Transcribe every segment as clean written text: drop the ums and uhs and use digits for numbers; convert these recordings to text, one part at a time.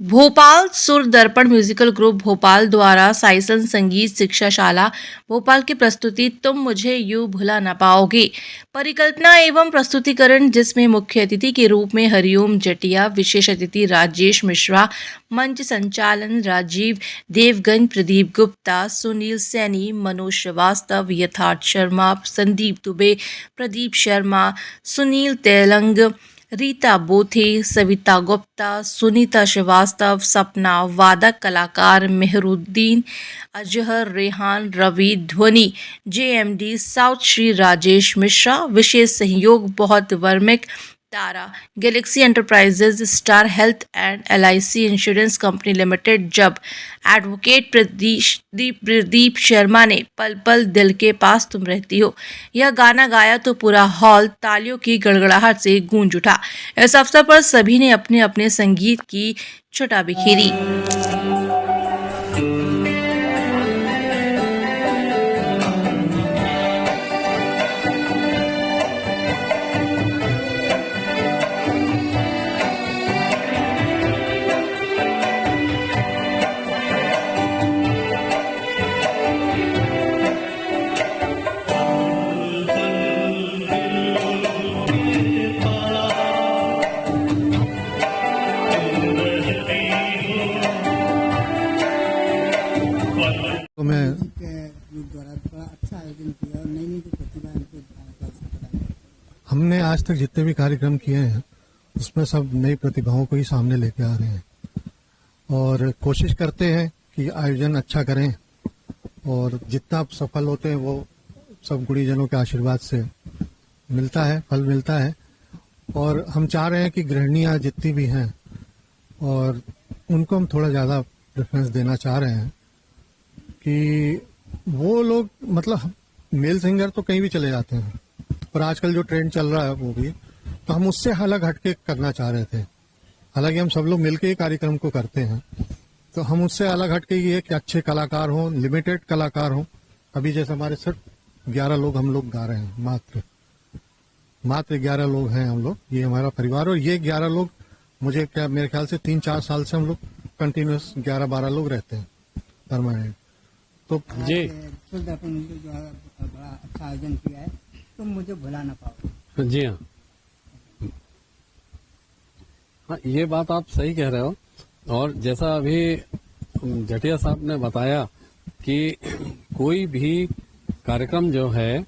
भोपाल सुर दर्पण musical group Bhopal द्वारा साइसन संगीत शिक्षाशाला भोपाल की प्रस्तुति तुम मुझे यूं भुला न पाओगे परिकल्पना एवं प्रस्तुतिकरण, जिसमें मुख्य अतिथि के रूप में हरिओम जटिया, विशेष अतिथि राजेश मिश्रा, मंच संचालन राजीव देवगन, प्रदीप गुप्ता, सुनील सैनी, मनोज श्रीवास्तव, यथार्थ शर्मा, संदीप दुबे, प्रदीप शर्मा, सुनील तेलंग, रीता बोथे, सविता गुप्ता, सुनीता श्रीवास्तव, सपना, वादक कलाकार मेहरुद्दीन, अजहर, रेहान, रवि, ध्वनि जेएमडी साउथ, श्री राजेश मिश्रा, विशेष सहयोग बहुत वर्मिक, Tara galaxy enterprises, star health and LIC insurance company limited. जब एडवोकेट प्रदीप शर्मा ने पल पल दिल के पास तुम रहती हो यह गाना गाया तो पूरा हॉल तालियों की गड़गड़ाहट से गूंज उठा। इस अवसर पर सभी ने अपने अपने संगीत की छटा बिखेरी। तो मैं के द्वारा बड़ा अच्छा आयोजन किया और नई नई जो प्रतिभा है उनको दर्शक बनाया। हमने आज तक जितने भी कार्यक्रम किए हैं उसमें सब नई प्रतिभाओं को ही सामने लेके आ रहे हैं और कोशिश करते हैं कि आयोजन अच्छा करें और जितना आप सफल होते हैं वो सब गुणीजनों के आशीर्वाद से मिलता है, फल मिलता है। और हम चाह रहे हैं कि गृहिणियां जितनी भी हैं और उनको हम थोड़ा ज़्यादा प्रेफरेंस देना चाह रहे हैं कि वो लोग मतलब मेल सिंगर तो कहीं भी चले जाते हैं पर आजकल जो ट्रेंड चल रहा है वो भी, तो हम उससे अलग हटके करना चाह रहे थे। हालांकि हम सब लोग मिलके ही कार्यक्रम को करते हैं, तो हम उससे अलग हटके ये कि अच्छे कलाकार हों, लिमिटेड कलाकार हों। अभी जैसे हमारे सिर्फ 11 लोग हम लोग गा रहे हैं, मात्र 11 लोग हैं हम लोग, ये हमारा परिवार। और ये 11 लोग मेरे ख्याल से 3-4 साल से हम लोग कंटिन्यूस 11-12 लोग रहते हैं परमानेंट। तो जी सुर दर्पण जो है बड़ा अच्छा आयोजन किया है, तुम मुझे भुला ना पाओ। जी हाँ, हाँ ये बात आप सही कह रहे हो। और जैसा अभी जटिया साहब ने बताया कि कोई भी कार्यक्रम जो है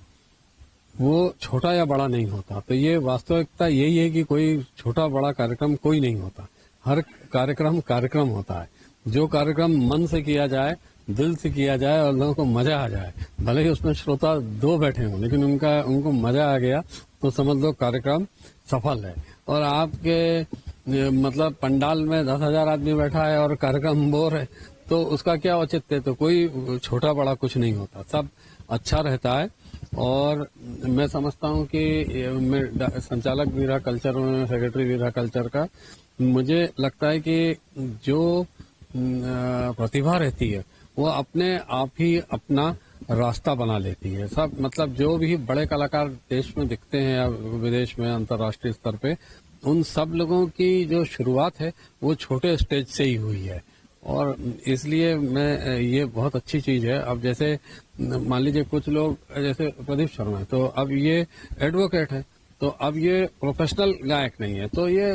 वो छोटा या बड़ा नहीं होता, तो ये वास्तविकता यही है कि कोई छोटा बड़ा कार्यक्रम कोई नहीं होता। हर कार्यक्रम होता है। जो कार्यक्रम मन से किया जाए, दिल से किया जाए और लोगों को मजा आ जाए, भले ही उसमें श्रोता 2 बैठे हों लेकिन उनको मजा आ गया तो समझ लो कार्यक्रम सफल है। और आपके मतलब पंडाल में 10,000 आदमी बैठा है और कार्यक्रम बोर है तो उसका क्या औचित्य है। तो कोई छोटा बड़ा कुछ नहीं होता, सब अच्छा रहता है। और मैं समझता हूँ कि मैं संचालक भी रहा कल्चर में, सेक्रेटरी भी रहा कल्चर का। मुझे लगता है कि जो प्रतिभा रहती है वो अपने आप ही अपना रास्ता बना लेती है। सब मतलब जो भी बड़े कलाकार देश में दिखते हैं या विदेश में अंतर्राष्ट्रीय स्तर पे, उन सब लोगों की जो शुरुआत है वो छोटे स्टेज से ही हुई है। और इसलिए मैं ये बहुत अच्छी चीज है। अब जैसे मान लीजिए कुछ लोग जैसे प्रदीप शर्मा है तो अब ये एडवोकेट है, तो अब ये प्रोफेशनल गायक नहीं है, तो ये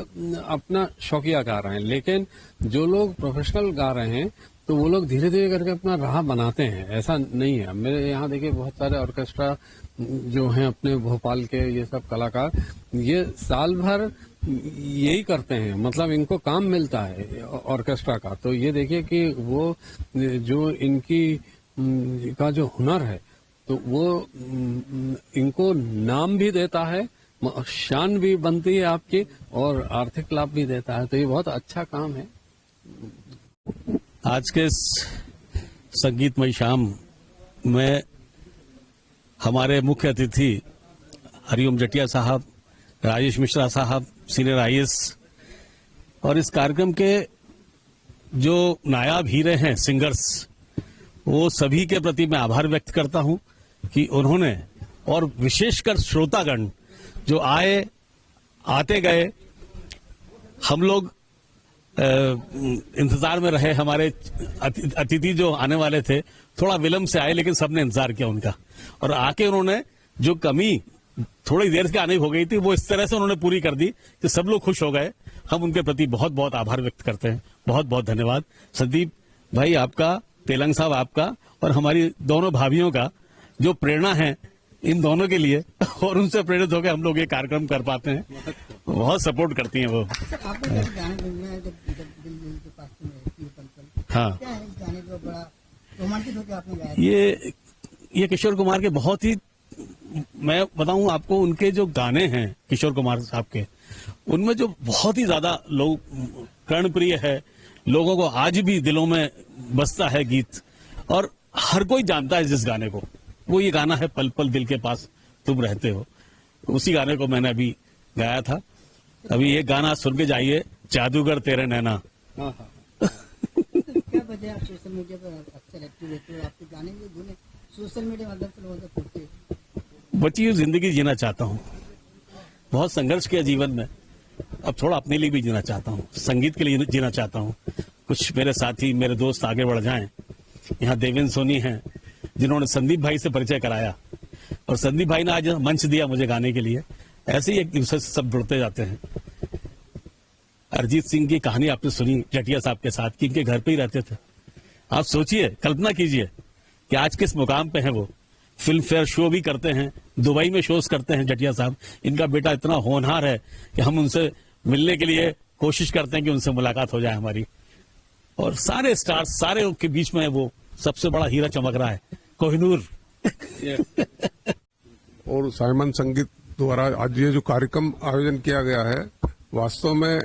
अपना शौकिया गा रहे हैं। लेकिन जो लोग प्रोफेशनल गा रहे हैं तो वो लोग धीरे धीरे करके अपना राह बनाते हैं, ऐसा नहीं है। मेरे यहाँ देखिए बहुत सारे ऑर्केस्ट्रा जो हैं अपने भोपाल के, ये सब कलाकार ये साल भर यही करते हैं, मतलब इनको काम मिलता है ऑर्केस्ट्रा का। तो ये देखिए कि वो जो इनकी का जो हुनर है तो वो इनको नाम भी देता है, शान भी बनती है आपकी और आर्थिक लाभ भी देता है। तो ये बहुत अच्छा काम है। आज के इस संगीतमय शाम में हमारे मुख्य अतिथि हरिओम जटिया साहब, राजेश मिश्रा साहब, सीनियर आईएएस, और इस कार्यक्रम के जो नायाब हीरे हैं सिंगर्स, वो सभी के प्रति मैं आभार व्यक्त करता हूं कि उन्होंने, और विशेषकर श्रोतागण जो आते गए, हम लोग इंतजार में रहे हमारे अतिथि जो आने वाले थे, थोड़ा विलंब से आए लेकिन सबने इंतजार किया उनका, और आके उन्होंने जो कमी थोड़ी देर से आने हो गई थी वो इस तरह से उन्होंने पूरी कर दी कि सब लोग खुश हो गए। हम उनके प्रति बहुत बहुत आभार व्यक्त करते हैं। बहुत बहुत धन्यवाद संदीप भाई आपका, तेलंग साहब आपका, और हमारी दोनों भाभियों का जो प्रेरणा है इन दोनों के लिए, और उनसे प्रेरित होकर हम लोग ये कार्यक्रम कर पाते हैं। बहुत सपोर्ट करती हैं वो। सर आपको जब गाने में जब दिल के पास में रहती है पल हाँ, क्या है इस गाने को बड़ा रोमांटिक होकर आपने गाया? ये किशोर कुमार के बहुत ही, मैं बताऊं आपको, उनके जो गाने हैं किशोर कुमार साहब के, उनमें जो बहुत ही ज्यादा लोग कर्णप्रिय है, लोगों को आज भी दिलों में बसता है गीत, और हर कोई जानता है जिस गाने को, वो ये गाना है पल पल दिल के पास तुम रहते हो। उसी गाने को मैंने अभी गाया था। अभी ये गाना सुन के जाइए, जादूगर तेरे नैना। क्या वजह आप सोशल मीडिया पर अक्सर एक्टिव रहते हो? आपके गाने की धुनें सोशल मीडिया माध्यम से लोगों तक पहुंचते हैं। बची हुई जिंदगी जीना चाहता हूँ। बहुत संघर्ष किया जीवन में, अब थोड़ा अपने लिए भी जीना चाहता हूँ, संगीत के लिए जीना चाहता हूँ। कुछ मेरे साथी, मेरे दोस्त आगे बढ़ जाएं। यहाँ देवेंद्र सोनी हैं जिन्होंने संदीप भाई से परिचय कराया, और संदीप भाई ने आज मंच दिया मुझे गाने के लिए। ऐसे ही एक दूसरे से सब जुड़ते जाते हैं। अरिजीत सिंह की कहानी आपने सुनी जटिया साहब के साथ, कि इनके घर पे ही रहते थे। आप सोचिए, कल्पना कीजिए कि आज किस मुकाम पे हैं वो। फिल्म फेयर शो भी करते हैं, दुबई में शोज करते हैं जटिया साहब। इनका बेटा इतना होनहार है कि हम उनसे मिलने के लिए कोशिश करते हैं कि उनसे मुलाकात हो जाए हमारी। और सारे स्टार्स, सारे के बीच में वो सबसे बड़ा हीरा चमक रहा है, कोहिनूर। और साइमन संगीत द्वारा आज ये जो कार्यक्रम आयोजन किया गया है, वास्तव में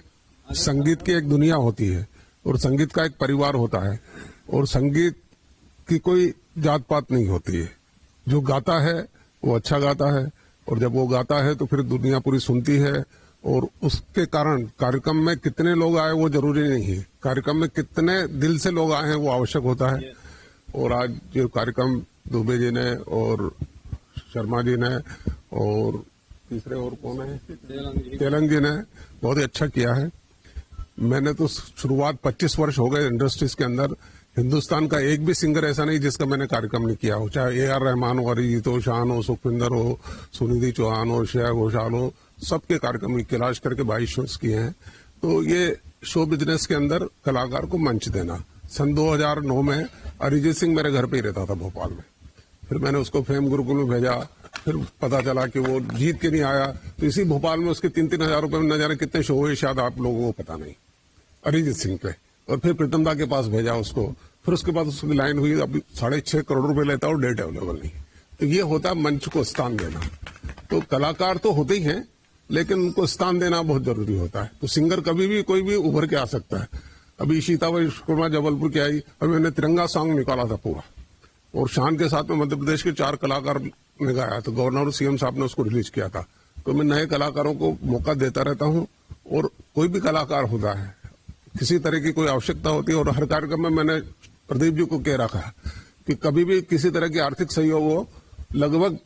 संगीत की एक दुनिया होती है और संगीत का एक परिवार होता है, और संगीत की कोई जात पात नहीं होती है। जो गाता है वो अच्छा गाता है, और जब वो गाता है तो फिर दुनिया पूरी सुनती है। और उसके कारण कार्यक्रम में कितने लोग आए वो जरूरी नहीं है, कार्यक्रम में कितने दिल से लोग आए हैं वो आवश्यक होता है। और आज जो कार्यक्रम दुबे जी ने और शर्मा जी ने और तीसरे और कौन है, तेलंग जी ने बहुत ही अच्छा किया है। मैंने तो शुरुआत 25 वर्ष हो गए इंडस्ट्रीज के अंदर। हिंदुस्तान का एक भी सिंगर ऐसा नहीं जिसका मैंने कार्यक्रम नहीं किया हो, चाहे AR रहमान हो, अरिजीत हो, शान हो, सुखविंदर हो, सुनिधि चौहान हो, श्रेया घोषाल हो, सबके कार्यक्रम की कैलाश करके 22 शोज किए हैं। तो ये शो बिजनेस के अंदर कलाकार को मंच देना। सन 2009 में अरिजीत सिंह मेरे घर पे ही रहता था भोपाल में, फिर मैंने उसको फेम गुरुकुल में भेजा। फिर पता चला कि वो जीत के नहीं आया, तो इसी भोपाल में उसके 3-3 हजार रुपए में न जाने कितने शो हुए, शायद आप लोगों को पता नहीं, अरिजीत सिंह पे। और फिर प्रीतम दा के पास भेजा उसको, फिर उसके बाद उसकी लाइन हुई, अभी 6.5 करोड़ रुपए लेता और डेट अवेलेबल नहीं। तो ये होता है मंच को स्थान देना। तो कलाकार तो होते ही हैं, लेकिन उनको स्थान देना बहुत जरूरी होता है। तो सिंगर कभी भी कोई भी उभर के आ सकता है। अभी सीता विश्वकर्मा जबलपुर की आई, अभी मैंने तिरंगा सॉन्ग निकाला था पूरा, और शान के साथ में मध्य प्रदेश के 4 कलाकार ने गाया, तो गवर्नर और CM साहब ने उसको रिलीज किया था। तो मैं नए कलाकारों को मौका देता रहता हूँ, और कोई भी कलाकार होता है, किसी तरह की कोई आवश्यकता होती है। और हर कार्यक्रम में मैंने प्रदीप जी को कह रखा है कि कभी भी किसी तरह की आर्थिक सहयोग हो, लगभग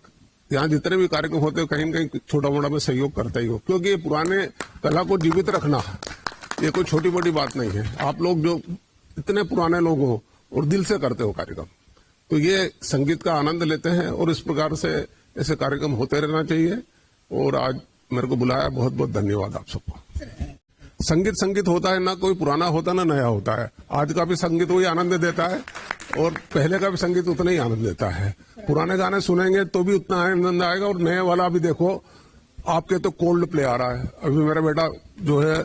यहाँ जितने भी कार्यक्रम होते हैं कहीं न कहीं छोटा मोटा में सहयोग करता ही हो, क्योंकि ये पुराने कला को जीवित रखना ये कोई छोटी मोटी बात नहीं है। आप लोग जो इतने पुराने लोग हो और दिल से करते हो कार्यक्रम, तो ये संगीत का आनंद लेते हैं, और इस प्रकार से ऐसे कार्यक्रम होते रहना चाहिए। और आज मेरे को बुलाया, बहुत बहुत धन्यवाद आप सबको। संगीत होता है, ना कोई पुराना होता ना नया होता है। आज का भी संगीत वही आनंद देता है, और पहले का भी संगीत उतना ही आनंद देता है। पुराने गाने सुनेंगे तो भी उतना आनंद आएगा, और नए वाला भी देखो, आपके तो कोल्ड प्ले आ रहा है। अभी मेरा बेटा जो है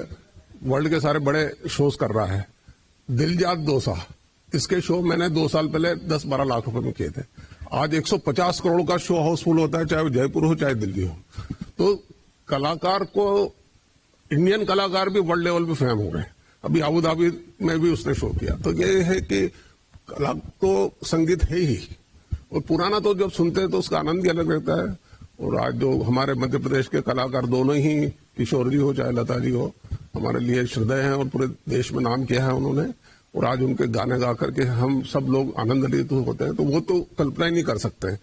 वर्ल्ड के सारे बड़े शोज कर रहा है, दिलजात दोसा, इसके शो मैंने 2 साल पहले 10-12 लाख रुपए में किए थे। आज 150 करोड़ का शो हाउसफुल होता है, चाहे वो जयपुर हो चाहे दिल्ली हो। तो कलाकार को, इंडियन कलाकार भी वर्ल्ड लेवल पे फेम हो गए। अभी अबू धाबी में भी उसने शो किया। तो ये है कि कला तो संगीत है ही, और पुराना तो जब सुनते हैं तो उसका आनंद ही अलग रहता है। और आज जो हमारे मध्य प्रदेश के कलाकार दोनों ही, किशोर जी हो चाहे लता जी हो, हमारे लिए श्रद्धेय हैं, और पूरे देश में नाम किया है उन्होंने। और आज उनके गाने गा करके हम सब लोग आनंदित होते हैं, तो वो तो कल्पना ही नहीं कर सकते हैं।